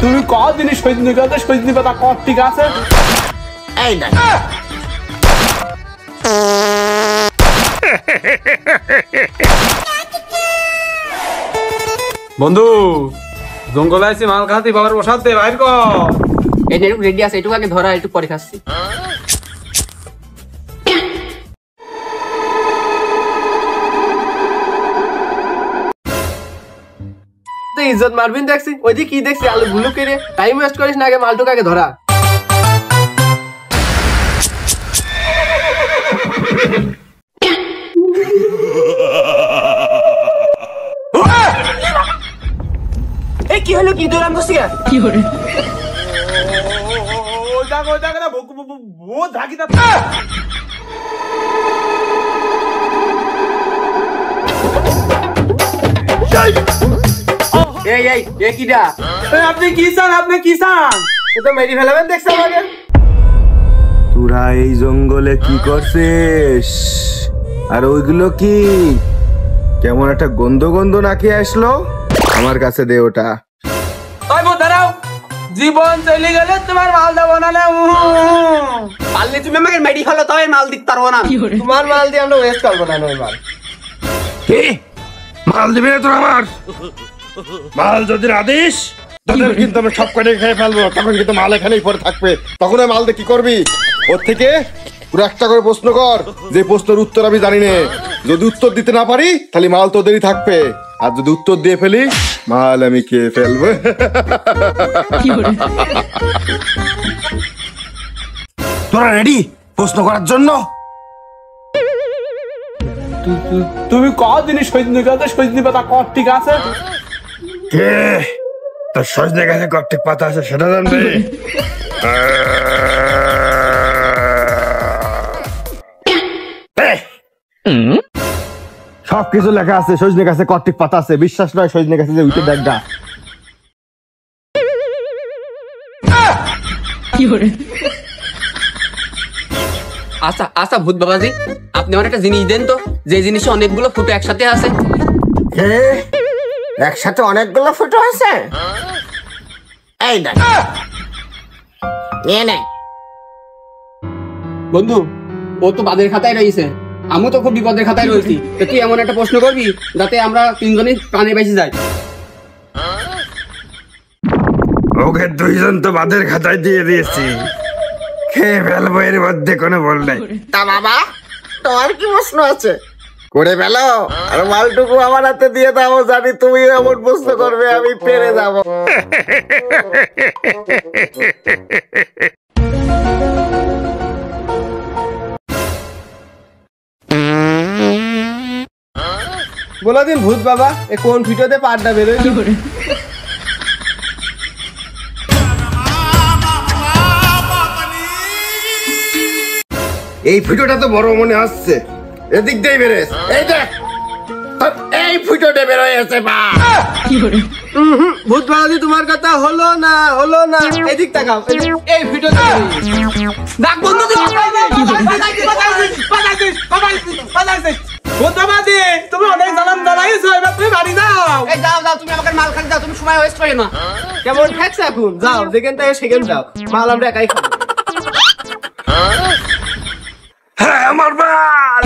তুমি কদিন সজনি গাছে সজনি পাতা কর ঠিক আছে এই না বন্ধু জঙ্গলে আছি মাল খাতি বাবার বসাত দে বাইর কর এই যে রেডি আছে একটু আগে ধরা একটু পরে খাচ্ছি ইজ্জত মারবিন দেখছি ওই যে কি দেখছি আলু গুলো কেড়ে টাইম ওয়েস্ট করিস না আগে মালটুক আগে ধরা এই কি হলো কি দৌড়ান করছি কি হলো আপনি কি চান তো মেরি ফেলাবেন দেখছ আমাকে তোরা এই জঙ্গলে কি করছিস আর ওইগুলো কি কেমন একটা গন্ধ গন্ধ নাকি আসলো আমার কাছে দে ওটা দাঁড়াও জীবন চলে গেলে তোমার মাল দেবো না পারলে তুমি আমাকে মেরি ফেলো তবে মাল দিতে পারবো না তোমার মাল দিয়ে আমরা ওয়েস্ট করবো না ওই মাল কি মাল দিবি না তোর আমার মাল যদি আদিস তোদের কিন্তু আমি সব কটাই খেয়ে ফেলবো তখন কিন্তু মাল এখানেই পড়ে থাকবে তখন ওই মাল দিয়ে কি করবি ওর থেকে পুরো একটা করে প্রশ্ন কর যে প্রশ্নের উত্তর আমি জানি না যদি উত্তর দিতে না পারি তাহলে মাল তোদেরই থাকবে আর যদি উত্তর দিয়ে ফেলি মাল আমি খেয়ে ফেলবো তোরা রেডি প্রশ্ন করার জন্য তুমি কদিন সজনি গাছে সজনি পাতা কর ঠিক আছে কে তোর সজনে গাছে কর্তিক পাতা আছে সেটা জানবে সবকিছু লেখা আছে সজনে গাছে কর্তিক পাতা আছে বিশ্বাস নয় সজনে গাছে যে উঠে দেখা আচ্ছা আচ্ছা ভূত বাবাজি আপনি আমার একটা জিনিস দেন তো যে জিনিসে অনেকগুলো ফটো একসাথে আছে একসাথে অনেকগুলো ফটো আছে এই দেখ নিয়ে নে বন্ধু ও তো বাদের খাতায় রয়েছে আমি তো খুব বিপদের খাতায় রয়েছি তো তুই এমন একটা প্রশ্ন করবি যাতে আমরা তিনজনই প্রাণে বেঁচে যাই ওকে দুইজন তো বাদের খাতায় দিয়ে দিয়েছি খেয়ে ফেলবো এর মধ্যে কোনো বল নাই তা বাবা তোমার কি প্রশ্ন আছে করে ফেলো আর মালটুকু আমার হাতে দিয়ে দাও জানি তুমি এমন প্রশ্ন করবে আমি পেরে যাবো বলো দিন ভূত বাবা এ কোন ভিডিওতে পাড্ডা বেরোয় এই ভিডিওটা তো বড় মনে আসছে এদিক দিয়ে বেরোস এই দেখ এই ভিডিওটা বের হয়ে আছে বা ভূত বাবাজি তোমার কথা হলো না এদিক তাকাও এই ভিডিওতে ডাক বন্ধু তুমি অনেক জানান জানাইছো এবার তুমি বাড়ি যাও এই যাও তুমি আমাকে মাল খান দাও তুমি সময় ওয়েস্ট করো না কেমন ঠেকছে এখন যাও যেখান থেকে সেখানে যাও মাল আমরা একাই খাবো হ্যাঁ আমার মাল